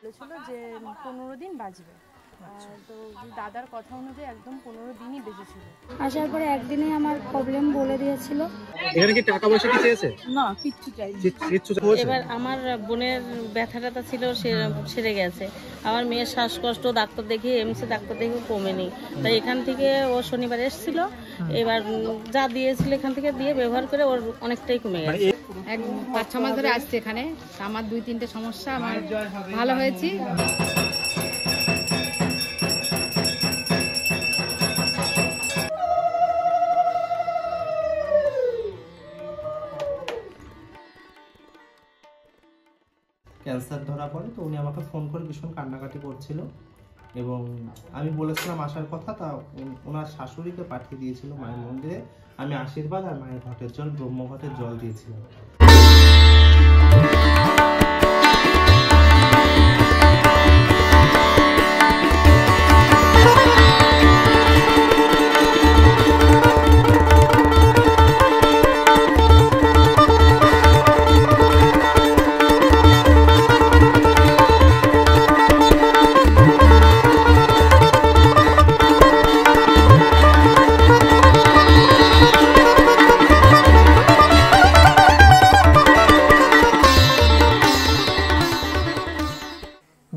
বলেছিল যে 15 দিন বাজবে। তো দাদার কথা অনুযায়ী একদম 15 দিনই বেজেছিল। আসার পরে একদিনে আমার প্রবলেম বলে দিয়েছিল। এখানে কি টাকা পয়সা কি চেয়েছে? না, কিচ্ছু চাইনি। কিচ্ছু এবার আমার বোনের ব্যথা ট্যাথা ছিল, সেরে গেছে। আমার মেয়ের শ্বাসকষ্ট ডাক্তার দেখিয়ে এমসি ডাক্তার দেখিয়ে কমেনি, তাই এখান থেকে ও শনিবার এসেছিল। এবার যা দিয়েছিল এখান থেকে দিয়ে ব্যবহার করে ওর অনেকটাই কমে গেছে। 5-6 মাস ধরে আসছে এখানে। আমার 2-3টে সমস্যা আমার ভালো হয়েছে। ক্যান্সার ধরা পড়ে, তো উনি আমাকে ফোন করে ভীষণ কান্নাকাটি করছিল এবং আমি বলেছিলাম আসার কথা, তা ওনার শাশুড়িকে পাঠিয়ে দিয়েছিল মায়ের মন্দিরে। আমি আশীর্বাদ আর মায়ের ঘটের জল, ব্রহ্মঘটের জল দিয়েছিলাম।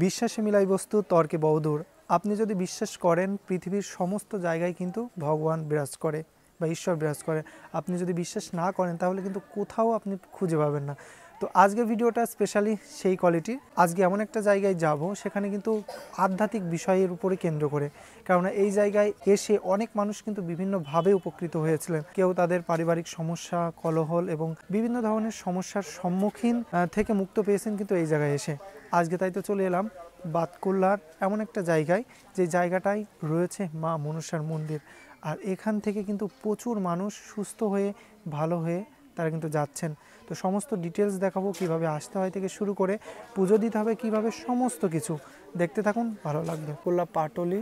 বিশ্বাসে মিলাই বস্তু তর্কে বহুদূর। আপনি যদি বিশ্বাস করেন পৃথিবীর সমস্ত জায়গায় কিন্তু ভগবান বিরাজ করে বা ঈশ্বর বিরাজ করে। আপনি যদি বিশ্বাস না করেন তাহলে কিন্তু কোথাও আপনি খুঁজে পাবেন না। তো আজকের ভিডিওটা স্পেশালি সেই কোয়ালিটি। আজকে এমন একটা জায়গায় যাব সেখানে কিন্তু আধ্যাত্মিক বিষয়ের উপরে কেন্দ্র করে, কারণ এই জায়গায় এসে অনেক মানুষ কিন্তু বিভিন্নভাবে উপকৃত হয়েছিলেন। কেউ তাদের পারিবারিক সমস্যা, কলহল এবং বিভিন্ন ধরনের সমস্যার সম্মুখীন থেকে মুক্ত পেয়েছেন কিন্তু এই জায়গায় এসে। আজকে তাই তো চলে এলাম বাতকুল্লার এমন একটা জায়গায়, যে জায়গাটায় রয়েছে মা মনসার মন্দির। আর এখান থেকে কিন্তু প্রচুর মানুষ সুস্থ হয়ে ভালো হয়ে তারা কিন্তু যাচ্ছেন। তো সমস্ত ডিটেলস দেখাবো, কিভাবে আসতে হয় থেকে শুরু করে পুজো দিতে হবে কিভাবে, সমস্ত কিছু দেখতে থাকুন, ভালো লাগবে। কুল্লা পাটলি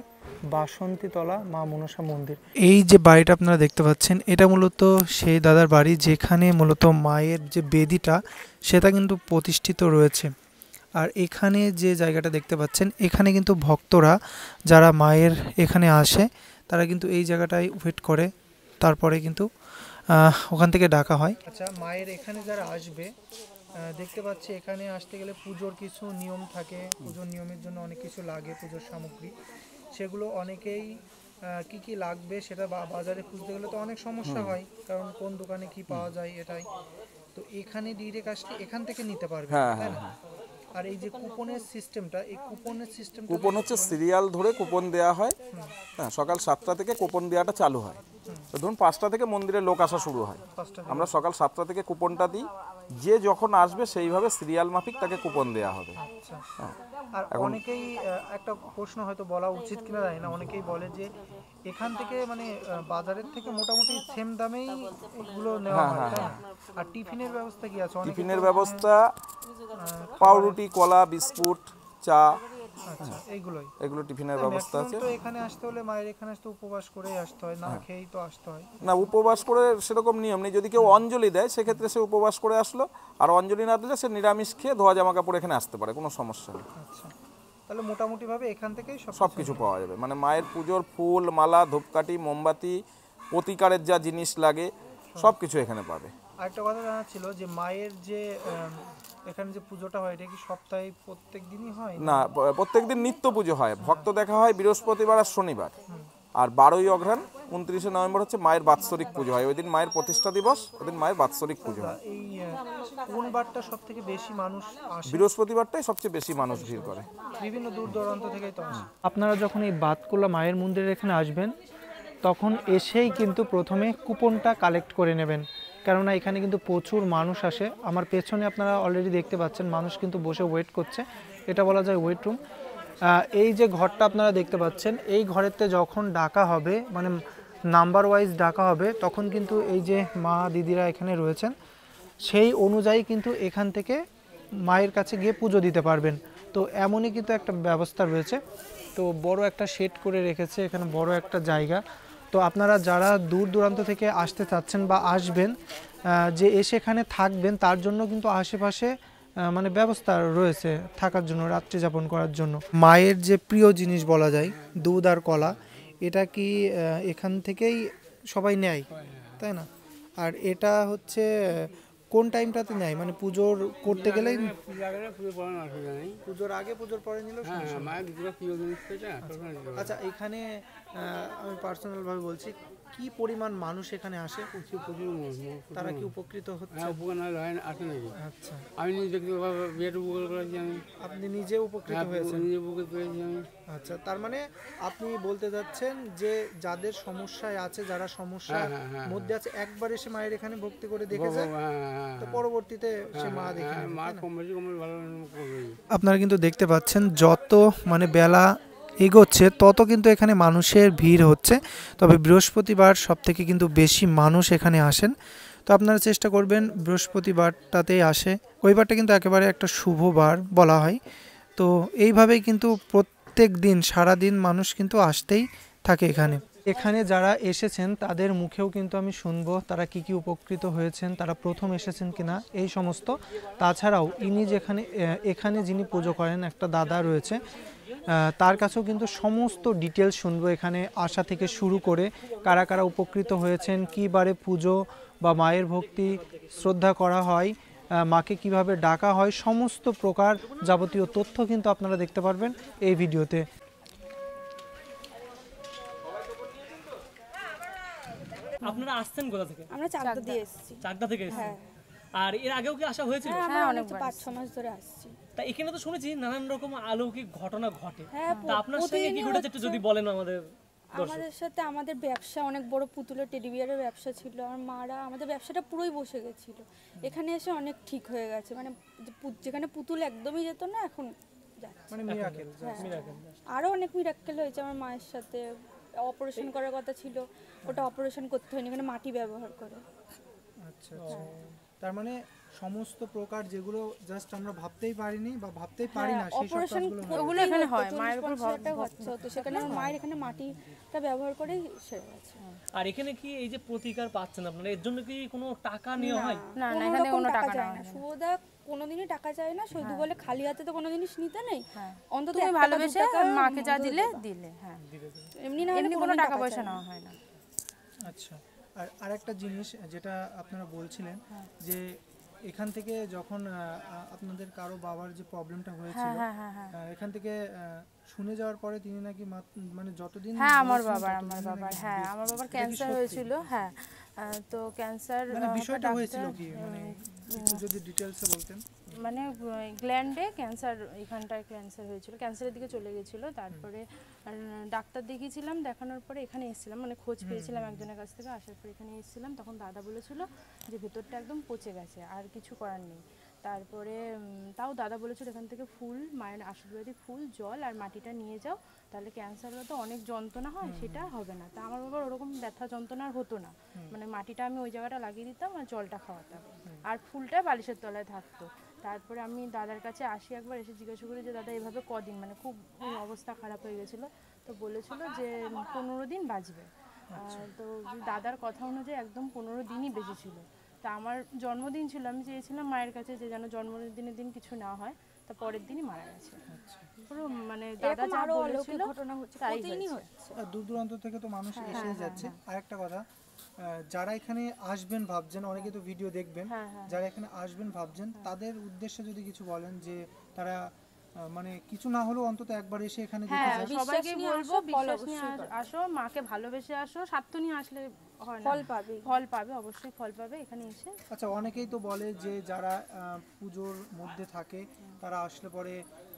বাসন্তীতলা মা মনসা মন্দির। এই যে বাড়িটা আপনারা দেখতে পাচ্ছেন, এটা মূলত সেই দাদার বাড়ি যেখানে মূলত মায়ের যে বেদিটা সেটা কিন্তু প্রতিষ্ঠিত রয়েছে। আর এখানে যে জায়গাটা দেখতে পাচ্ছেন, এখানে কিন্তু ভক্তরা যারা মায়ের এখানে আসে তারা কিন্তু এই জায়গাটায় ওয়েট করে, তারপরে কিন্তু ওখান থেকে ডাকা হয়। আচ্ছা, মায়ের এখানে যারা আসবে দেখতে পাচ্ছি এখানে আসতে গেলে পুজোর কিছু নিয়ম থাকে। পুজোর নিয়মের জন্য অনেক কিছু লাগে, পুজোর সামগ্রী, সেগুলো অনেকেই কি কি লাগবে সেটা বাজারে খুঁজতে গেলে তো অনেক সমস্যা হয়, কারণ কোন দোকানে কি পাওয়া যায় এটাই। তো এখানে ডিরেক্ট আসলে এখান থেকে নিতে পারবে, তাই না? আর এই যে কুপনের সিস্টেমটা, এই কুপনের সিস্টেম, কুপন হচ্ছে সিরিয়াল ধরে কুপন দেওয়া হয়। হ্যাঁ, সকাল 7টা থেকে কুপন দেওয়াটা চালু হয়। তো ধরুন 5টা থেকে মন্দিরে লোক আসা শুরু হয়, আমরা সকাল 7টা থেকে কুপনটা দিই। যে যখন আসবে সেইভাবে সিরিয়াল মাফিক তাকে কুপন দেওয়া হবে। আর অনেকেই একটা প্রশ্ন হয়তো বলা উচিত কিনা জানি না, অনেকেই বলে যে এখান থেকে মানে বাজারের থেকে মোটামুটি সেম দামেই এগুলো নেওয়া হয়, আর টিফিনের ব্যবস্থা কি আছে? টিফিনের ব্যবস্থা পাউরুটি, কলা, বিস্কুট, চা, এগুলো টিফিনের ব্যবস্থা আছে। তো এখানে আসতে হলে মায়ের এখানে আসতে উপবাস করেই আসতে হয়, না খেয়েই তো আসতে হয় না? উপবাস করে সেরকম নিয়ম নেই। যদি কেউ অঞ্জলি দেয় সেক্ষেত্রে সে উপবাস করে আসলো, আর অঞ্জলি না দিলে সে নিরামিষ খেয়ে ধোয়া জামা কাপড় এখানে আসতে পারে, কোনো সমস্যা নেই। আচ্ছা, তাহলে মোটামুটি ভাবে এখান থেকেই সব কিছু পাওয়া যাবে। মানে মায়ের পুজোর ফুল, মালা, ধূপকাঠি, মোমবাতি, প্রতিকারের যা জিনিস লাগে সব কিছু এখানে পাবে। আরেকটা কথা জানা ছিল যে মায়ের যে এখানে যে পুজোটা হয় এটা কি সপ্তাহে প্রত্যেক দিনই হয়? না, প্রত্যেক দিন নিত্য পুজো হয়। ভক্ত দেখা হয় বৃহস্পতিবার আর শনিবার। আর 12ই অঘ্রাণ 29শে নভেম্বর হচ্ছে মায়ের বাৎসরিক পুজো হয়। ওই দিন মায়ের প্রতিষ্ঠা দিবস, ওই দিন মায়ের বাৎসরিক পুজো হয়। এই কোন বারটা সবথেকে বেশি মানুষ আসে? বৃহস্পতিবারটাই সবচেয়ে বেশি মানুষ ভিড় করে। বিভিন্ন দূর দূরান্ত থেকেই তো আসে। আপনারা যখন এই বাতকুল্লা মায়ের মন্দিরের এখানে আসবেন তখন এসেই কিন্তু প্রথমে কুপনটা কালেক্ট করে নেবেন, কেননা এখানে কিন্তু প্রচুর মানুষ আসে। আমার পেছনে আপনারা অলরেডি দেখতে পাচ্ছেন মানুষ কিন্তু বসে ওয়েট করছে, এটা বলা যায় ওয়েট রুম। এই যে ঘরটা আপনারা দেখতে পাচ্ছেন, এই ঘরেতে যখন ডাকা হবে মানে নাম্বার ওয়াইজ ডাকা হবে, তখন কিন্তু এই যে মা দিদিরা এখানে রয়েছেন সেই অনুযায়ী কিন্তু এখান থেকে মায়ের কাছে গিয়ে পুজো দিতে পারবেন। তো এমনই কিন্তু একটা ব্যবস্থা রয়েছে। তো বড় একটা শেড করে রেখেছে এখানে, বড় একটা জায়গা। তো আপনারা যারা দূর দূরান্ত থেকে আসতে চাচ্ছেন বা আসবেন, যে এসে এখানে থাকবেন, তার জন্য কিন্তু আশেপাশে মানে ব্যবস্থা রয়েছে থাকার জন্য, রাত্রি যাপন করার জন্য। মায়ের যে প্রিয় জিনিস বলা যায় দুধ আর কলা, এটা কি এখান থেকেই সবাই নেয় তাই না? আর এটা হচ্ছে কোন টাইমটাতে নেয়, মানে পুজোর করতে গেলেই? পুজোর আগে পুজোর পরে নিলেও সমস্যা নেই। আচ্ছা, এখানে আমি পার্সোনাল ভাবে বলছি, কি পরিমাণ মানুষ এখানে আসে? তারা কি উপকৃত হচ্ছে? আচ্ছা, আমি নিজে উপকার করেছি। আপনি নিজে উপকৃত হয়েছেন? আচ্ছা, তার মানে আপনি বলতে যাচ্ছেন যে যাদের সমস্যায় আছে, যারা সমস্যার মধ্যে আছে, একবার এসে মায়ের এখানে ভক্তি করে দেখেছে, তো পরবর্তীতে সে মা দেখে নেবে, তাই না? আপনারা কিন্তু দেখতে পাচ্ছেন যত মানে বেলা এগোচ্ছে তত কিন্তু এখানে মানুষের ভিড় হচ্ছে। তবে বৃহস্পতিবার সব থেকে কিন্তু বেশি মানুষ এখানে আসেন। তো আপনারা চেষ্টা করবেন বৃহস্পতিবারটাতেই আসে, ওই বারটা কিন্তু একেবারে একটা শুভ বার বলা হয়। তো এইভাবেই কিন্তু প্রত্যেক দিন সারাদিন মানুষ কিন্তু আসতেই থাকে এখানে। এখানে যারা এসেছেন তাদের মুখেও কিন্তু আমি শুনবো তারা কি কি উপকৃত হয়েছেন, তারা প্রথম এসেছেন কিনা এই সমস্ত। তাছাড়াও ইনি যেখানে এখানে যিনি পুজো করেন, একটা দাদা রয়েছে, তার কাছেও কিন্তু সমস্ত ডিটেলস শুনবো, এখানে আসা থেকে শুরু করে কারা কারা উপকৃত হয়েছেন, কী বারে পুজো বা মায়ের ভক্তি শ্রদ্ধা করা হয়, মাকে কিভাবে ডাকা হয়, সমস্ত প্রকার যাবতীয় তথ্য কিন্তু আপনারা দেখতে পারবেন এই ভিডিওতে। আপনারা আসছেন কোথা থেকে? আমরা চাকদা দিয়ে এসেছি। চাকদা থেকে এসেছেন? আর এর আগেও কি আসা হয়েছিল? হ্যাঁ, অনেক 5-6 মাস ধরে আসছি। তা এখানে তো শুনেছি নানান রকম অলৌকিক ঘটনা ঘটে, তা আপনার সঙ্গে কি ঘটেছে একটু যদি বলেন আমাদের। আমাদের সাথে আমাদের ব্যবসা, অনেক বড় পুতুলের টেডি বিয়ারের ব্যবসা ছিল, আর মারা আমাদের ব্যবসাটা পুরোই বসে গেছিল। এখানে এসে অনেক ঠিক হয়ে গেছে, মানে যেখানে পুতুল একদমই যেত না এখন যাচ্ছে, মানে মিরাকেল। আরও অনেক মিরাকেল হয়েছে আমার মায়ের সাথে। অপারেশন করার কথা ছিল, ওটা অপারেশন করতে হয়নি, এখানে মাটি ব্যবহার করে। আচ্ছা, তার মানে সমস্ত প্রকার যেগুলো জাস্ট আমরা ভাবতেই পারিনি বা ভাবতেই পারি না, সেই সব কাজগুলো ওগুলো এখানে হয়। মায়ের উপর ভরসা হতো, সেখানে মায়ের এখানে মাটিটা ব্যবহার করেই সেরে গেছে। আর এখানে কি এই যে প্রতিকার পাচ্ছেন আপনারা, এর জন্য কি কোনো টাকা নেওয়া হয়? না, এখানে কোনো টাকা চায় না। শুভদা কোনোদিনই টাকা চায় না, শুধু বলে খালি হাতে তো কোনো জিনিস নিতে নেই, অন্তত তুমি ভালোবেসে মাকে যা দিলে দিলে। হ্যাঁ, এমনি না, এমনি কোনো টাকা পয়সা নেওয়া হয় না। আচ্ছা, আর আরেকটা জিনিস যেটা আপনারা বলছিলেন যে এখান থেকে যখন আপনাদের কারো বাবার যে প্রবলেমটা হয়েছিল, এখান থেকে শুনে যাওয়ার পরে তিনি নাকি মানে যতদিন, হ্যাঁ আমার বাবার হ্যাঁ আমার বাবার ক্যান্সার হয়েছিল। হ্যাঁ, তো ক্যান্সার মানে বিষয়টা হয়েছিল কি, মানে একটু যদি ডিটেইলসে বলতেন। মানে গ্ল্যান্ডে ক্যান্সার, এখানটায় ক্যান্সার হয়েছিল, ক্যান্সারের দিকে চলে গেছিলো। তারপরে ডাক্তার দেখিয়েছিলাম, দেখানোর পরে এখানে এসেছিলাম, মানে খোঁজ পেয়েছিলাম একজনের কাছ থেকে। আসার পর এখানে এসেছিলাম, তখন দাদা বলেছিল যে ভেতরটা একদম পচে গেছে, আর কিছু করার নেই। তারপরে তাও দাদা বলেছিল এখান থেকে ফুল, মায়ের আশীর্বাদী ফুল, জল আর মাটিটা নিয়ে যাও, তাহলে ক্যান্সার হলে তো অনেক যন্ত্রণা হয়, সেটা হবে না। তা আমার বাবার ওরকম ব্যথা যন্ত্রণা আর হতো না, মানে মাটিটা আমি ওই জায়গাটা লাগিয়ে দিতাম আর জলটা খাওয়াতাম, আর ফুলটা বালিশের তলায় থাকতো। তারপরে আমি দাদার কাছে আসি একবার, এসে জিজ্ঞাসা করি যে দাদা এভাবে কদিন, মানে খুব অবস্থা খারাপ হয়ে গেছিলো, তো বলেছিল যে 15 দিন বাঁচবে। তো দাদার কথা অনুযায়ী একদম 15 দিনই বেঁচেছিল। তা আমার জন্মদিন ছিল, আমি চেয়েছিলাম মায়ের কাছে যে যেন জন্মদিনের দিন কিছু না হয়, তা পরের দিনই মারা গেছে। পুরো মানে দাদা যা বলেছিল তাই হচ্ছে। দূর দূরান্ত থেকে তো মানুষ এসে যাচ্ছে। আরেকটা কথা, যারা এখানে আসবেন ভাবছেন, অনেকে তো ভিডিও দেখবেন, যারা এখানে আসবেন ভাবছেন, তাদের উদ্দেশ্যে যদি কিছু বলেন যে তারা মানে কিছু না হলেও অন্তত একবার এসে এখানে দেখে যান। সবাইকে বলবো বিশ্বাস নিয়ে আসো, মাকে ভালোবেসে আসো, স্বার্থ নিয়ে আসলে হয় না, ফল পাবে অবশ্যই, ফল পাবে এখানে এসে। আচ্ছা, অনেকেই তো বলে যে যারা পুজোর মধ্যে থাকে তারা আসলে পরে,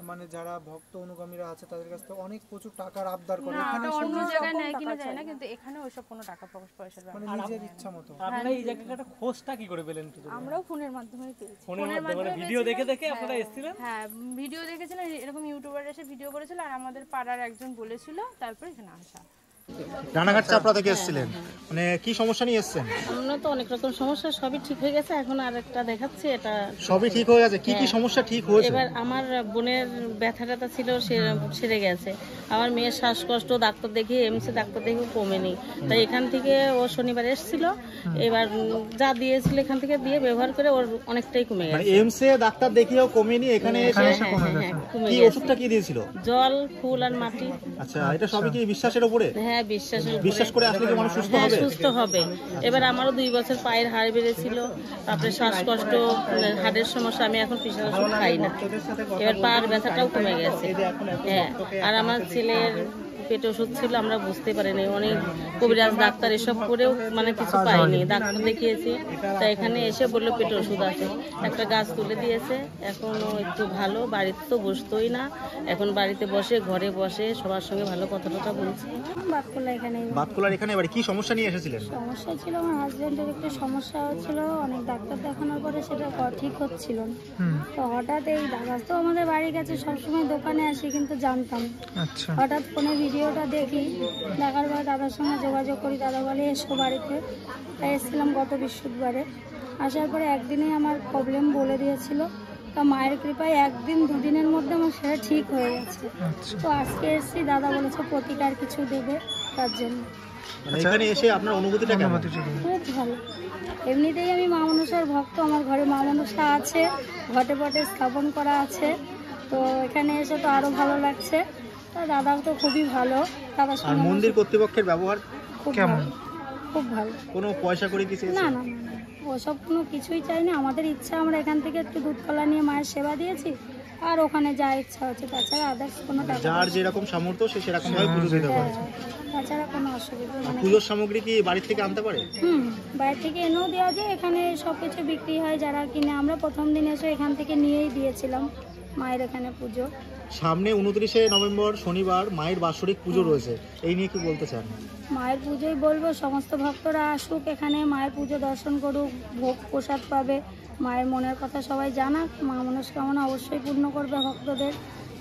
মানে যারা ভক্ত অনুগামীরা আছে তাদের কাছ থেকে অনেক প্রচুর টাকার আবদার করে। এখানে অন্য জায়গায় নেয় কিনা যায় না, কিন্তু এখানে ওইসব কোনো টাকা পয়সা মানে নিজের ইচ্ছা মতো। আপনারা এই জায়গাটা খোঁজটা কি করে পেলেন? আমরাও ফোনের মাধ্যমে পেয়েছি। ফোনের মাধ্যমে ভিডিও দেখে আপনারা এসেছিলেন? হ্যাঁ, ভিডিও দেখেছিলেন, এরকম ইউটিউবার এসে ভিডিও করেছিল, আর আমাদের পাড়ার একজন বলেছিল, তারপর এখানে আসা। রানাঘাট চাপড়া থেকে এসেছিলেন, মানে কি সমস্যা নিয়ে এসেছেন? আমরা তো অনেক রকম সমস্যা, সবই ঠিক হয়ে গেছে, এখন আর একটা দেখাচ্ছি, এটা সবই ঠিক হয়ে গেছে? কি কি সমস্যা ঠিক হয়েছে? এবার আমার বোনের ব্যথা ট্যাথা ছিল, সেরে গেছে। আমার মেয়ের শ্বাসকষ্ট ডাক্তার দেখিয়ে এমসি ডাক্তার দেখিয়ে কমেনি, তাই এখান থেকে ও শনিবার এসেছিল, এবার যা দিয়েছিল এখান থেকে দিয়ে ব্যবহার করে ওর অনেকটাই কমে গেছে। এমসে ডাক্তার দেখিয়েও কমেনি, এখানে এসে কমে কি গেছে। ওষুধটা কি দিয়েছিল? জল, ফুল আর মাটি। আচ্ছা, এটা সবই কি বিশ্বাসের উপরে? হ্যাঁ, বিশ্বাস করে আসলে কি মানুষ সুস্থ হবে? সুস্থ হবে। এবার আমারও 2 বছর পায়ের হাড় বেড়েছিল, তারপরে শ্বাসকষ্ট, হাড়ের সমস্যা, আমি এখন প্রেশার ওষুধ খাই না, এবার পায়ের ব্যথাটাও কমে গেছে। হ্যাঁ, আর আমার ছেলের পেটে ওষুধ ছিল, আমরা বুঝতে পারিনি, অনেক কবিরাজ ডাক্তার এসব করেও মানে কিছু পাইনি, ডাক্তার দেখিয়েছি, তাই এখানে এসে বললো পেটে ওষুধ আছে, একটা গাছ তুলে দিয়েছে, এখনও একটু ভালো, বাড়িতে তো বসতোই না, এখন বাড়িতে বসে, ঘরে বসে সবার সঙ্গে ভালো কথা বলছি। বাতকুলার এখানে এবারে কি সমস্যা নিয়ে এসেছিলেন? সমস্যা ছিল আমার হাজবেন্ডের একটু সমস্যা হচ্ছিল, অনেক ডাক্তার দেখানোর পরে সেটা ঠিক হচ্ছিল না, তো হঠাৎ এই দাদা তো আমাদের বাড়ির কাছে সবসময় দোকানে আসি, কিন্তু জানতাম, হঠাৎ ফোনে ভিডিওটা দেখি, দেখার পরে দাদার সঙ্গে যোগাযোগ করি, দাদা বলে এসো বাড়িতে, তাই এসেছিলাম গত বৃহস্পতিবারে। আসার পরে একদিনেই আমার প্রবলেম বলে দিয়েছিল, তা মায়ের কৃপায় 1-2 দিনের মধ্যে আমার সেটা ঠিক হয়ে গেছে। তো আজকে এসেছি, দাদা বলেছে প্রতিকার কিছু দেবে, তার জন্য। এখানে এসে আপনার অনুভূতিটা কেমন? খুব ভালো। এমনিতেই আমি মা মনসার ভক্ত, আমার ঘরে মা মনসা আছে, ঘটে পটে স্থাপন করা আছে, তো এখানে এসে তো আরো ভালো লাগছে। দাদাও তো খুবই ভালো, দাদার আর সঙ্গে মন্দির কর্তৃপক্ষের ব্যবহার কেমন? খুব ভালো। কোনো পয়সা করে কি চেয়েছে? না না না, ওসব কোনো কিছুই চাই না, আমাদের ইচ্ছা, আমরা এখান থেকে একটু দুধ কলা নিয়ে মায়ের সেবা দিয়েছি, আর ওখানে যা ইচ্ছা হচ্ছে, তাছাড়া আদার্স কোনো টাকা, যার যেরকম সামর্থ্য সে সেরকম ভাবে পুজো দিতে পারে। তাছাড়া কোনো অসুবিধা নেই। পুজোর সামগ্রী কি বাড়ি থেকে আনতে পারে? বাইরে থেকে এনেও দেওয়া যায়, এখানে সব কিছু বিক্রি হয়, যারা কিনে, আমরা প্রথম দিন এসে এখান থেকে নিয়েই দিয়েছিলাম মায়ের এখানে পুজো। সামনে 29শে নভেম্বর শনিবার মায়ের বাৎসরিক পুজো রয়েছে, এই নিয়ে কি বলতে চান? মায়ের পুজোই বলবো, সমস্ত ভক্তরা আসুক এখানে, মায়ের পুজো দর্শন করুক, ভোগ প্রসাদ পাবে, মায়ের মনের কথা সবাই জানাক, মা মনস্কামনা অবশ্যই পূর্ণ করবে ভক্তদের,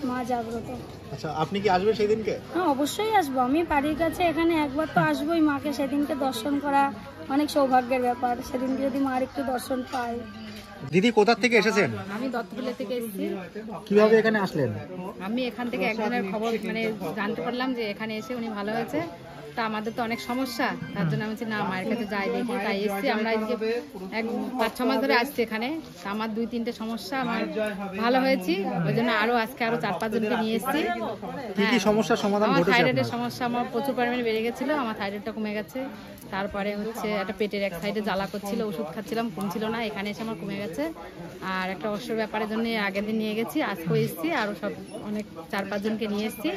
মা জাগ্রত। আচ্ছা, আপনি কি আসবেন সেই দিনকে? হ্যাঁ, অবশ্যই আসবো, আমি বাড়ির কাছে এখানে একবার তো আসবোই, মাকে সেদিনকে দর্শন করা অনেক সৌভাগ্যের ব্যাপার, সেদিনকে যদি মার একটু দর্শন পাই। দিদি কোথা থেকে এসেছেন? আমি দত্তপুলা থেকে এসেছি। কিভাবে এখানে আসলেন? আমি এখান থেকে একজনের খবর মানে জানতে পারলাম যে এখানে এসে উনি ভালো হয়েছে, তা আমাদের তো অনেক সমস্যা, তার জন্য আমি বলছি না মায়ের কাছে যাই দেখি, তাই এসছি। আমরা আজকে 5-6 মাস ধরে আসছি এখানে, তা আমার 2-3টে সমস্যা আমার ভালো হয়েছি, ওই জন্য আরো আজকে আরো 4-5 জনকে নিয়ে এসেছি। কি কি সমস্যার সমাধান আমার ঘটেছে? থাইরয়েডের সমস্যা আমার প্রচুর পরিমাণে বেড়ে গেছিল, আমার থাইরয়েডটা কমে গেছে, তারপরে হচ্ছে একটা পেটের এক সাইডে জ্বালা করছিল, ওষুধ খাচ্ছিলাম, কমছিল না, এখানে এসে আমার কমে গেছে। আর একটা অবসর ব্যাপারের জন্য আগের দিন নিয়ে গেছি, আজকেও এসেছি, আরো সব অনেক 4-5 জনকে নিয়ে এসেছি।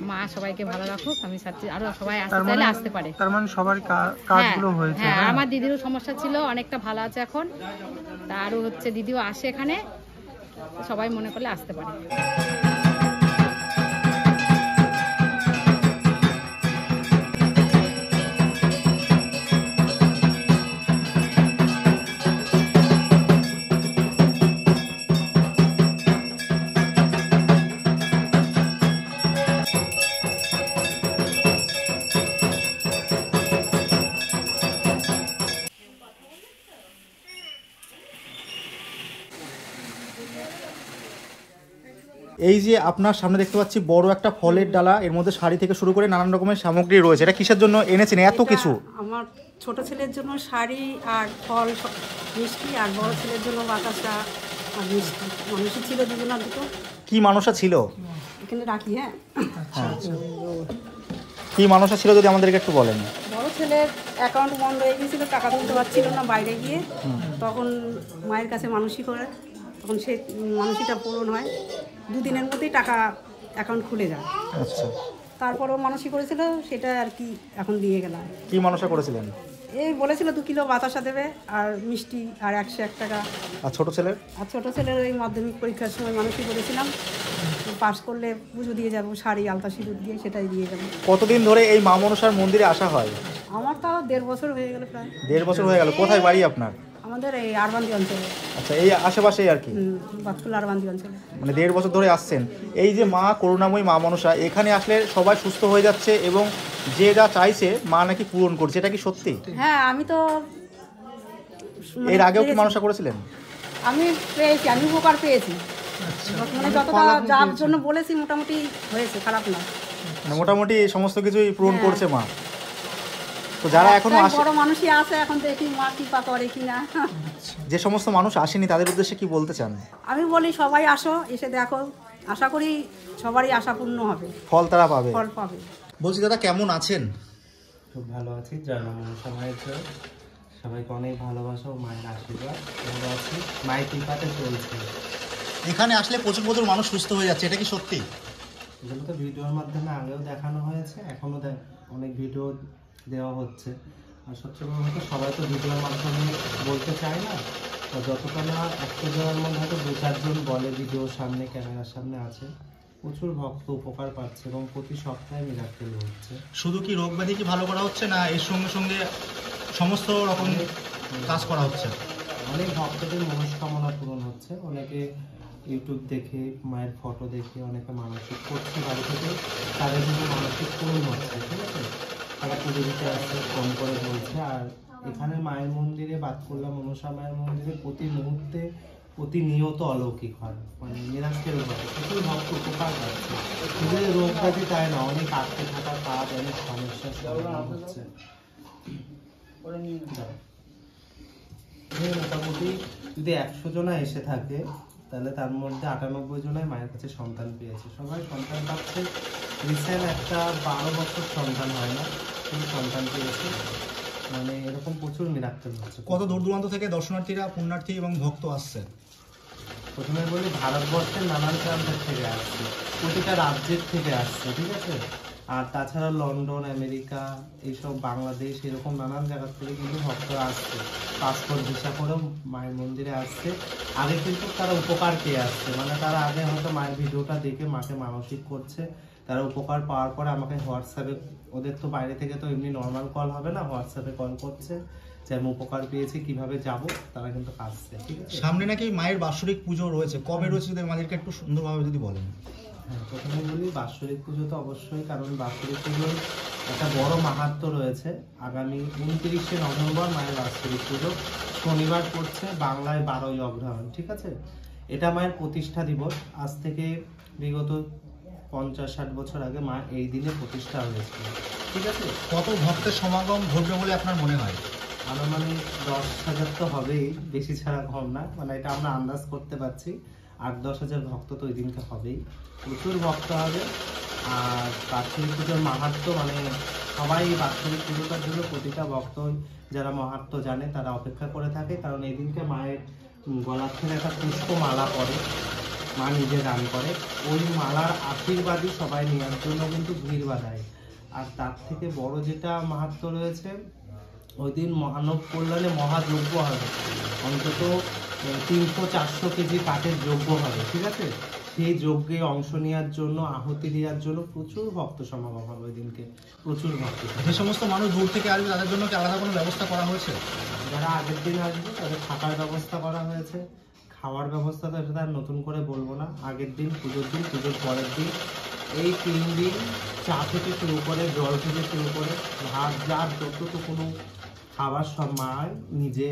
মা সবাইকে ভালো রাখুক, আমি চাচ্ছি আরো সবাই আসতে চাইলে আসতে পারে। তার মানে সবার কাজগুলো হয়েছে? হ্যাঁ, আমার দিদিরও সমস্যা ছিল, অনেকটা ভালো আছে এখন, তা আরো হচ্ছে দিদিও আসে এখানে, সবাই মনে করলে আসতে পারে। এই যে আপনার সামনে দেখতে পাচ্ছি বড় একটা ফলের ডালা, এর মধ্যে শাড়ি থেকে শুরু করে নানান রকমের সামগ্রী রয়েছে, এটা কিসের জন্য এনেছেন এত কিছু? আমার ছোট ছেলের জন্য শাড়ি আর ফল মিষ্টি, আর বড় ছেলের জন্য বাতাসা আর মিষ্টি। মানুষই ছিল দুজনের দুটো। কি মানুষা ছিল এখানে রাখি। হ্যাঁ, কি মানুষা ছিল যদি আমাদেরকে একটু বলেন। বড় ছেলের অ্যাকাউন্ট বন্ধ হয়ে গিয়েছিল, টাকা তুলতে পারছিল না বাইরে গিয়ে, তখন মায়ের কাছে মানসিক করে, তখন সেই মানসিকটা পূরণ হয়, 2 দিনের মধ্যেই টাকা অ্যাকাউন্ট খুলে যায়। আচ্ছা, তারপরও মানসিক করেছিল, সেটা আর কি এখন দিয়ে গেলাম। কি মানুষা করেছিলেন? এই বলেছিল 2 কিলো বাতাসা দেবে আর মিষ্টি আর 101 টাকা। আর ছোট ছেলের? আর ছোটো ছেলের ওই মাধ্যমিক পরীক্ষার সময় মানসিক করেছিলাম, পাস করলে পুজো দিয়ে যাবো, শাড়ি আলতা সিঁদুর দিয়ে, সেটাই দিয়ে যাবো। কতদিন ধরে এই মা মনসার মন্দিরে আসা হয়? আমার তাও 1.5 বছর হয়ে গেল, প্রায় 1.5 বছর হয়ে গেল। কোথায় বাড়ি আপনার? আমার আমাদের এই আরবান্দি অঞ্চলে। আচ্ছা, এই আশেপাশেই আর কি, বাতকুলা আরবান্দি অঞ্চলে। মানে 1.5 বছর ধরে আসছেন। এই যে মা করুণাময়ী মা মনসা, এখানে আসলে সবাই সুস্থ হয়ে যাচ্ছে এবং যে যা চাইছে মা নাকি পূরণ করছে, এটা কি সত্যি? হ্যাঁ, আমি তো এর আগেও কি মনসা করেছিলেন? আমি পেয়েছি, আমি উপকার পেয়েছি, মানে যতটা যার জন্য বলেছি মোটামুটি হয়েছে, খারাপ না। মানে মোটামুটি সমস্ত কিছুই পূরণ করছে মা। তো যারা এখনো বড় মানুষই আছে, এখন দেখি মা কৃপা করে কিনা। যে সমস্ত মানুষ আসেনি তাদের উদ্দেশ্যে কি বলতে চান? আমি বলি সবাই আসো, এসে দেখো, আশা করি সবারই আশা পূর্ণ হবে, ফল তারা পাবে। ফল পাবে। বলছি দাদা, কেমন আছেন? খুব ভালো আছি, জয় মা মনসা মায়ের জয়। সবাইকে অনেক ভালোবাসা ও মায়ের আশীর্বাদ। ভালো আছি, মায়ের কৃপাতে চলছে। এখানে আসলে প্রচুর প্রচুর মানুষ সুস্থ হয়ে যাচ্ছে, এটা কি সত্যি? এগুলো তো ভিডিওর মাধ্যমে আগেও দেখানো হয়েছে, এখনও অনেক ভিডিও দেওয়া হচ্ছে। আর সবচেয়ে বড় কথা, সবাই তো ভিডিওর মাধ্যমে বলতে চায় না, যতটা না 100 জনের মধ্যে হয়তো 2-4 জন বলে ভিডিওর সামনে, ক্যামেরার সামনে আছে। প্রচুর ভক্ত উপকার পাচ্ছে এবং প্রতি সপ্তাহে মিরাক্কেল হচ্ছে। শুধু কি রোগ ব্যাধি কি ভালো করা হচ্ছে না, এর সঙ্গে সঙ্গে সমস্ত রকম কাজ করা হচ্ছে? অনেক ভক্তদের মনস্কামনা পূরণ হচ্ছে। অনেকে ইউটিউব দেখে, মায়ের ফটো দেখে অনেকে মানসিক করছে বাড়ি থেকে, তাদের জন্য মানসিক পূরণ হচ্ছে। ঠিক আছে, তারা পুজো দিতে আসছে, ফোন করে বলছে। আর এখানে মায়ের মন্দিরে, বাতকুল্লা মনসা মায়ের মন্দিরে প্রতি মুহূর্তে প্রতিনিয়ত অলৌকিক হয়, মানে মিরাক্কেল হয়। প্রচুর ভক্ত উপকার পাচ্ছে। শুধু রোগ ব্যাধি তাই না, অনেক আটকে থাকা কাজ, অনেক সমস্যার সমাধান হচ্ছে। মোটামুটি যদি 100 জনা এসে থাকে, তাহলে তার মধ্যে 98 জনাই মায়ের কাছে সন্তান পেয়েছে। সবাই সন্তান পাচ্ছে। রিসেন্ট একটা 12 বছর সন্তান হয় না, কিন্তু সন্তান পেয়েছে। মানে এরকম প্রচুর মিরাক্কেল হচ্ছে। কত দূর দূরান্ত থেকে দর্শনার্থীরা, পুণ্যার্থী এবং ভক্ত আসছে? প্রথমে বলি, ভারতবর্ষের নানান প্রান্তের থেকে আসছে, প্রতিটা রাজ্যের থেকে আসছে। ঠিক আছে, আর তাছাড়া লন্ডন, আমেরিকা, এইসব বাংলাদেশ, এরকম নানান জায়গা থেকে কিন্তু ভক্তরা আসছে। পাসপোর্ট ভিসা করেও মায়ের মন্দিরে আসছে। আগে কিন্তু তারা উপকার পেয়ে আসছে, মানে তারা আগে হয়তো মায়ের ভিডিওটা দেখে মাকে মানসিক করছে। তারা উপকার পাওয়ার পরে আমাকে হোয়াটসঅ্যাপে, ওদের তো বাইরে থেকে তো এমনি নর্মাল কল হবে না, হোয়াটসঅ্যাপে কল করছে যে আমি উপকার পেয়েছি, কিভাবে যাব, তারা কিন্তু আসছে। ঠিক আছে, সামনে নাকি মায়ের বাৎসরিক পুজো রয়েছে, কবে রয়েছে যদি আমাদেরকে একটু সুন্দরভাবে যদি বলেন। হ্যাঁ, প্রথমে বলি বাৎসরিক পুজো তো অবশ্যই, কারণ বাৎসরিক পুজোর একটা বড় মাহাত্ম্য রয়েছে। আগামী 29শে নভেম্বর মায়ের বাৎসরিক পুজো, শনিবার পড়ছে, বাংলায় 12ই অগ্রহায়ণ। ঠিক আছে, এটা মায়ের প্রতিষ্ঠা দিবস। আজ থেকে বিগত 50-60 বছর আগে মা এই দিনে প্রতিষ্ঠা হয়েছিল। ঠিক আছে, কত ভক্তের সমাগম ঘটবে বলে আপনার মনে হয়? আনুমানিক 10,000 তো হবেই, বেশি ছাড়া কম না। মানে এটা আমরা আন্দাজ করতে পারছি, 8-10 হাজার ভক্ত তো ওই দিনকে হবেই, প্রচুর ভক্ত হবে। আর বাৎসরিক পুজোর মাহাত্ম্য, মানে সবাই বাৎসরিক পুজোটার জন্য প্রতিটা ভক্ত যারা মাহাত্ম্য জানে তারা অপেক্ষা করে থাকে। কারণ এই দিনকে মায়ের গলার থেকে একটা পুষ্পমালা পড়ে, মা নিজে দান করে। ওই মালার আশীর্বাদই সবাই নেওয়ার জন্য কিন্তু ভিড় বাঁধায়। আর তার থেকে বড় যেটা মাহাত্ম্য রয়েছে, ওই দিন মানব কল্যাণে মহাযজ্ঞ হবে, অন্তত 300-400 কেজি কাঠের যজ্ঞ হবে। ঠিক আছে, সেই যজ্ঞে অংশ নেওয়ার জন্য, আহুতি দেওয়ার জন্য প্রচুর ভক্ত সমাগম হবে ওই দিনকে, প্রচুর ভক্ত। যে সমস্ত মানুষ দূর থেকে আসবে তাদের জন্য কি আলাদা কোনো ব্যবস্থা করা হয়েছে? যারা আগের দিন আসবে তাদের থাকার ব্যবস্থা করা হয়েছে। খাওয়ার ব্যবস্থা তো সেটা আর নতুন করে বলবো না। আগের দিন, পুজোর দিন, পুজোর পরের দিন, এই 3 দিন চা থেকে শুরু করে, জল থেকে শুরু করে, ভাত, যার যতটুকু খাবার সব মা নিজে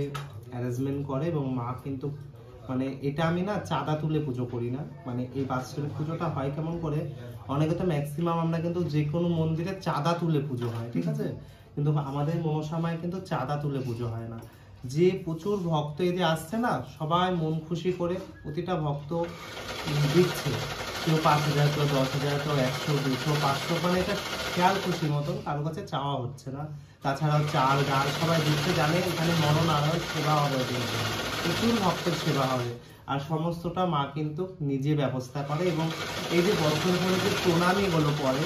অ্যারেঞ্জমেন্ট করে। এবং মা কিন্তু, মানে এটা আমি না চাঁদা তুলে পুজো করি না। মানে এই বাৎসরিক পুজোটা হয় কেমন করে, অনেকে তো ম্যাক্সিমাম আমরা কিন্তু যে কোনো মন্দিরে চাঁদা তুলে পুজো হয়। ঠিক আছে, কিন্তু আমাদের মনসা মায়ের কিন্তু চাঁদা তুলে পুজো হয় না। যে প্রচুর ভক্ত এই যে আসছে না, সবাই মন খুশি করে প্রতিটা ভক্ত দিচ্ছে। কেউ 5,000, কেউ 10,000, কেউ 100, 200, 500, মানে এটা খেয়াল খুশি মতন, কারো কাছে চাওয়া হচ্ছে না। তাছাড়াও চাল, ডাল সবাই দিচ্ছে, জানে এখানে নরনারায়ণ সেবা হবে, প্রচুর ভক্তের সেবা হবে। আর সমস্তটা মা কিন্তু নিজে ব্যবস্থা করে। এবং এই যে বছর ধরে যে প্রণামীগুলো পড়ে,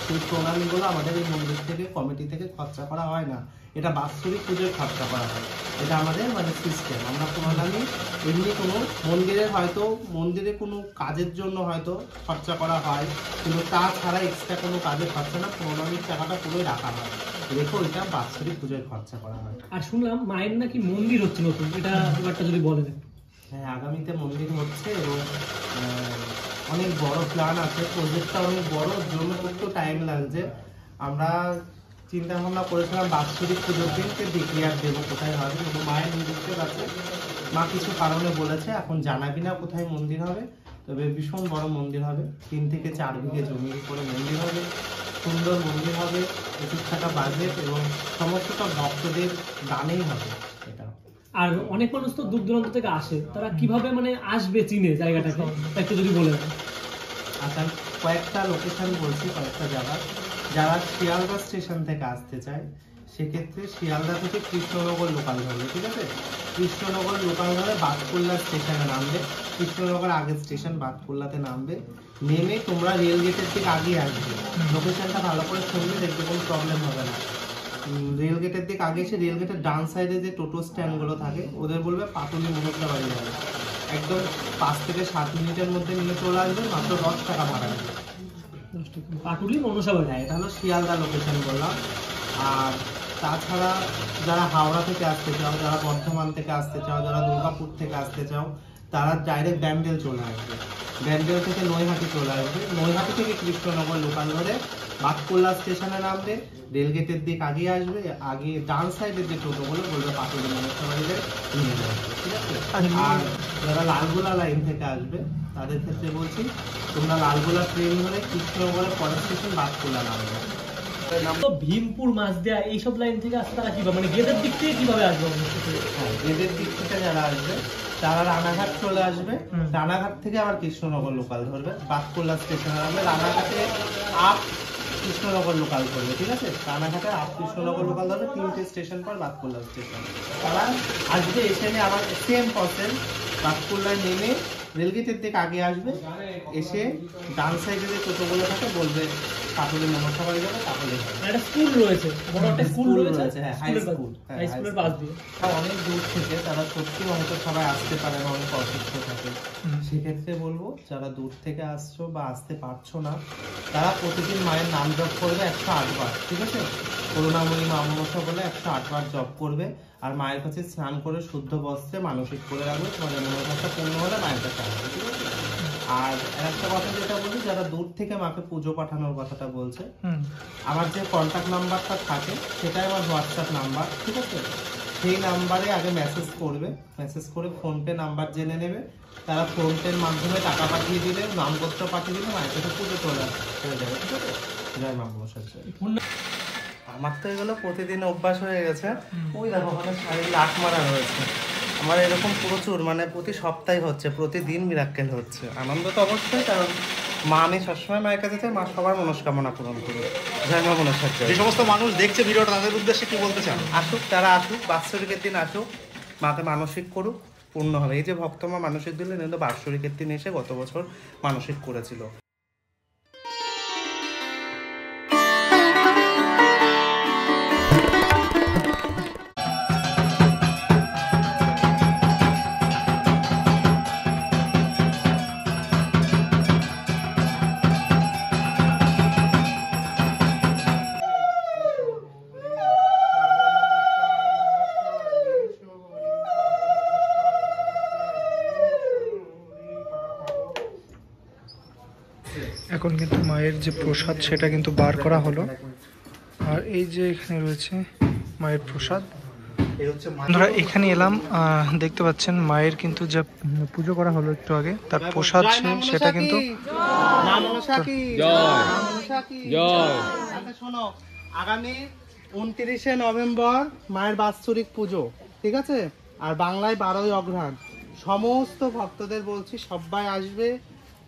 সেই প্রণামীগুলো আমাদের এই মন্দির থেকে, কমিটি থেকে খরচা করা হয় না, এটা বাৎসরিক পুজোয় খরচা করা হয়। এটা আমাদের মানে সিস্টেম। আমরা প্রণামী এমনি কোনো মন্দিরে, হয়তো মন্দিরে কোনো কাজের জন্য হয়তো খরচা করা হয়, কিন্তু তাছাড়া এক্সট্রা কোনো কাজে খরচা না, প্রণামীর টাকাটা পুরোই রাখা হয়। রেখে ওইটা বাৎসরিক পুজোয় খরচা করা হয়। আর শুনলাম মায়ের নাকি মন্দির হচ্ছে নতুন, এটা ব্যাপারটা যদি বলেন। হ্যাঁ, আগামীতে মন্দির হচ্ছে এবং অনেক বড় প্ল্যান আছে, প্রজেক্টটা অনেক বড়, জন্য একটু টাইম লাগছে। আমরা চিন্তা ভাবনা করেছিলাম বাৎসরিক পুজোর দিনকে ডিক্লেয়ার দেবো কোথায় হবে, কিন্তু মায়ের নির্দেশের কাছে মা কিছু কারণে বলেছে এখন জানাবি না কোথায় মন্দির হবে, তবে ভীষণ বড় মন্দির হবে, 3 থেকে 4 বিঘে জমির উপরে মন্দির হবে, সুন্দর মন্দির হবে, প্রচুর টাকা বাজেট এবং সমস্তটা ভক্তদের দানেই হবে এটা। আর অনেক মানুষ তো দূর দূরান্ত থেকে আসে, তারা কিভাবে মানে আসবে চিনে জায়গাটাকে একটু যদি বলেন। আচ্ছা, কয়েকটা লোকেশন বলছি, কয়েকটা জায়গা। যারা শিয়ালদা স্টেশন থেকে আসতে চায় সেক্ষেত্রে শিয়ালদা থেকে কৃষ্ণনগর লোকাল ধরবে, ঠিক আছে? কৃষ্ণনগর লোকাল ধরে বাতকুল্লা স্টেশনে নামবে, কৃষ্ণনগর আগের স্টেশন বাতকুল্লাতে নামবে, নেমে তোমরা রেল গেটের দিকে আগে আসবে। লোকেশনটা ভালো করে শুনলে দেখবে কোনো প্রবলেম হবে না। রেল গেটের দিকে আগে এসে রেল গেটের ডান সাইডে যে টোটো স্ট্যান্ডগুলো থাকে ওদের বলবে পাটুলি মনোজদা বাড়ি যাবে, একদম 5 থেকে 7 মিনিটের মধ্যে নিয়ে চলে আসবে, মাত্র 10 টাকা ভাড়া নেবে। পাটুলি মনসা বাড়ি, এটা হলো শিয়ালদা লোকেশন বললাম। আর তাছাড়া যারা হাওড়া থেকে আসতে চাও, যারা বর্ধমান থেকে আসতে চাও, যারা দুর্গাপুর থেকে আসতে চাও, তারা ডাইরেক্ট ব্যান্ডেল চলে আসবে, ব্যান্ডেল থেকে নৈহাটি চলে আসবে, নৈহাটি থেকে কৃষ্ণনগর লোকাল ধরে বাতকুল্লা স্টেশনে নামবে, রেলগেটের দিক আগে আসবে, আগে ডান সাইডের যে টোটোগুলো বলবে পাটুলি মনসা বাড়িতে নিয়ে যাবে, ঠিক আছে? আর যারা লালগোলা লাইন থেকে আসবে তাদের ক্ষেত্রে বলছি তোমরা লালগোলা ট্রেন ধরে কৃষ্ণনগরের পরের স্টেশন বাতকুল্লা নামবে। ভীমপুর মাঝদিয়া এইসব লাইন থেকে আসতে তারা কিভাবে মানে গেটের দিক থেকে কিভাবে আসবে? হ্যাঁ, গেটের দিক থেকে যারা আসবে তারা রানাঘাট চলে আসবে, রানাঘাট থেকে আবার কৃষ্ণনগর লোকাল ধরবে, বাতকুল্লা স্টেশনে নামবে, রানাঘাটে আপ কৃষ্ণনগর লোকাল ধরবে, ঠিক আছে? রানাঘাটে আপ কৃষ্ণনগর লোকাল ধরবে, 3টে স্টেশন পর বাতকুল্লা স্টেশন। তারা আসবে, এসে নিয়ে আবার সেম প্রসেস বাতকুল্লায় নেমে রেলগেটের দিকে আগে আসবে, এসে ডান সাইডে যে টোটোগুলো থাকে বলবে পাটুলি মনসা বাড়ি যাবে, তাহলে একটা স্কুল রয়েছে, বড় একটা স্কুল রয়েছে, হ্যাঁ, হাই স্কুল, হাই স্কুলের পাশ দিয়ে। অনেক দূর থেকে তারা সত্যি হয়তো সবাই আসতে পারে না, অনেক অসুস্থ থাকে, সেক্ষেত্রে বলবো যারা দূর থেকে আসছো বা আসতে পারছো না তারা প্রতিদিন মায়ের নাম জপ করবে 108 বার, ঠিক আছে? করুণাময়ী মা মনসা বলে 108 বার জপ করবে, আর মায়ের কাছে স্নান করে শুদ্ধ বস্ত্রে মানসিক করে রাখবে, তোমাদের মনোবাসা পূর্ণ হলে মায়ের কাছে আসবে, ঠিক আছে? আর একটা কথা যেটা বলি, যারা দূর থেকে মাকে পুজো পাঠানোর কথাটা বলছে, আমার যে কন্ট্যাক্ট নাম্বারটা থাকে সেটাই আমার হোয়াটসঅ্যাপ নাম্বার, ঠিক আছে? সেই নাম্বারে আগে মেসেজ করবে, মেসেজ করে ফোনপে নাম্বার জেনে নেবে, তারা ফোনপের মাধ্যমে টাকা পাঠিয়ে দিলে, নামপত্র পাঠিয়ে দিলে মায়ের কাছে পুজো চলে যাবে, ঠিক আছে? জয় মা মনসা। আমার তো এগুলো প্রতিদিন অভ্যাস হয়ে গেছে। ওই দেখো ওখানে শাড়ি লাট মারা হয়েছে, আমার এরকম প্রচুর, মানে প্রতি সপ্তাহে হচ্ছে, প্রতিদিন মিরাক্কেল হচ্ছে। আনন্দ তো অবশ্যই, কারণ মা, আমি সবসময় মায়ের কাছে চাই মা সবার মনস্কামনা পূরণ করুক। জয় মা মনসা। যে সমস্ত মানুষ দেখছে ভিডিওটা তাদের উদ্দেশ্যে কি বলতে চান? আসুক, তারা আসুক, বাৎসরিকের দিন আসুক, মাকে মানসিক করুক, পূর্ণ হবে। এই যে ভক্তমা মানসিক দিলেন, কিন্তু বাৎসরিকের দিন এসে গত বছর মানসিক করেছিল। এখন কিন্তু মায়ের যে প্রসাদ সেটা কিন্তু বার করা হলো, আর এই যে এখানে রয়েছে মায়ের প্রসাদ। বন্ধুরা এখানে এলাম, দেখতে পাচ্ছেন মায়ের কিন্তু যা পুজো করা হলো একটু আগে, তার প্রসাদ সেটা কিন্তু শোনো, আগামী 29শে নভেম্বর মায়ের বাৎসরিক পুজো, ঠিক আছে? আর বাংলায় 12ই অঘ্রাণ। সমস্ত ভক্তদের বলছি সবাই আসবে,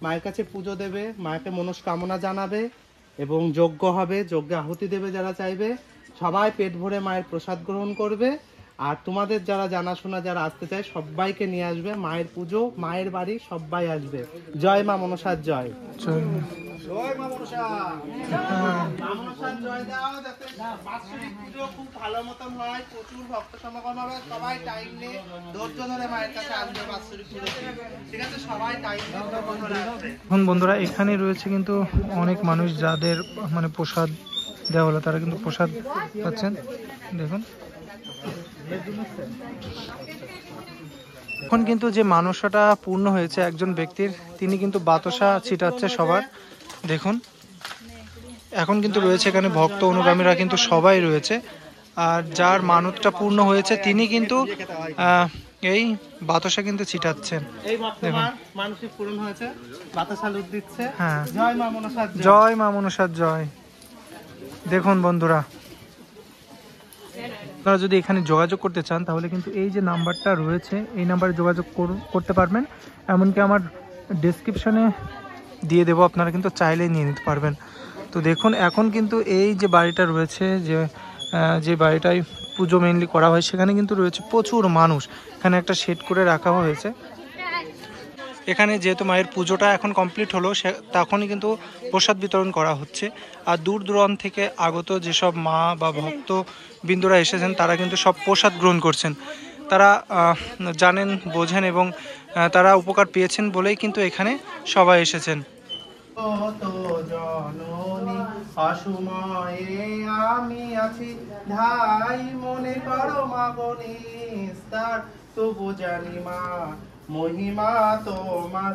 মায়ের কাছে পুজো দেবে, মাকে মনস্কামনা জানাবে এবং যজ্ঞ হবে, যজ্ঞে আহুতি দেবে যারা চাইবে, সবাই পেট ভরে মায়ের প্রসাদ গ্রহণ করবে। আর তোমাদের যারা জানাশোনা যারা আসতে চায় সবাইকে নিয়ে আসবে, মায়ের পুজো, মায়ের বাড়ি, সবাই আসবে। জয় মা মনসার জয়। জয় মা মনসা। মা মনসার জয় দাও, যাতে বাৎসরিক পুজো খুব ভালো মতন হয়, প্রচুর ভক্ত সমাগম হবে, সবাই টাইম নিয়ে ধৈর্য ধরে মায়ের কাছে আসবে বাৎসরিক পুজো, ঠিক আছে? সবাই টাইম নিয়ে ধৈর্য ধরে আসবে। এখন বন্ধুরা এখানে রয়েছে কিন্তু অনেক মানুষ যাদের মানে প্রসাদ দেওয়া হলো, তারা কিন্তু প্রসাদ পাচ্ছেন। দেখুন এখন কিন্তু যে মানসটা পূর্ণ হয়েছে একজন ব্যক্তির, তিনি কিন্তু বাতাসা ছিটাচ্ছে সবার। দেখুন এখন কিন্তু রয়েছে এখানে ভক্ত অনুগামীরা কিন্তু সবাই রয়েছে, আর যার মানতটা পূর্ণ হয়েছে তিনি কিন্তু এই বাতাসা কিন্তু ছিটাচ্ছেন। এই বর্তমান মানসিক পূরণ হয়েছে, বাতাসা লুট দিচ্ছে। হ্যাঁ, জয় মা মনসা জয় মা মনসার জয়। দেখুন বন্ধুরা, আপনারা যদি এখানে যোগাযোগ করতে চান তাহলে কিন্তু এই যে নাম্বারটা রয়েছে এই নাম্বারে যোগাযোগ করতে পারবেন। এমনকি আমার ডেসক্রিপশনে দিয়ে দেবো, আপনারা কিন্তু চাইলেই নিয়ে নিতে পারবেন। তো দেখুন এখন কিন্তু এই যে বাড়িটা রয়েছে, যে বাড়িটায় পুজো মেইনলি করা হয়, সেখানে কিন্তু রয়েছে প্রচুর মানুষ। এখানে একটা শেড করে রাখা হয়েছে। এখানে যেহেতু মায়ের পুজোটা এখন কমপ্লিট হলো, তখনই কিন্তু প্রসাদ বিতরণ করা হচ্ছে। আর দূর দূরান্ত থেকে আগত যেসব মা বা ভক্ত বিন্দুরা এসেছেন তারা কিন্তু সব প্রসাদ গ্রহণ করছেন। তারা জানেন, বোঝেন এবং তারা উপকার পেয়েছেন বলেই কিন্তু এখানে সবাই এসেছেন। অসময়ে আমি আছি ধাই, মনে করো মা বনিস্তার, তবু জানি মা মহিমা তোমার।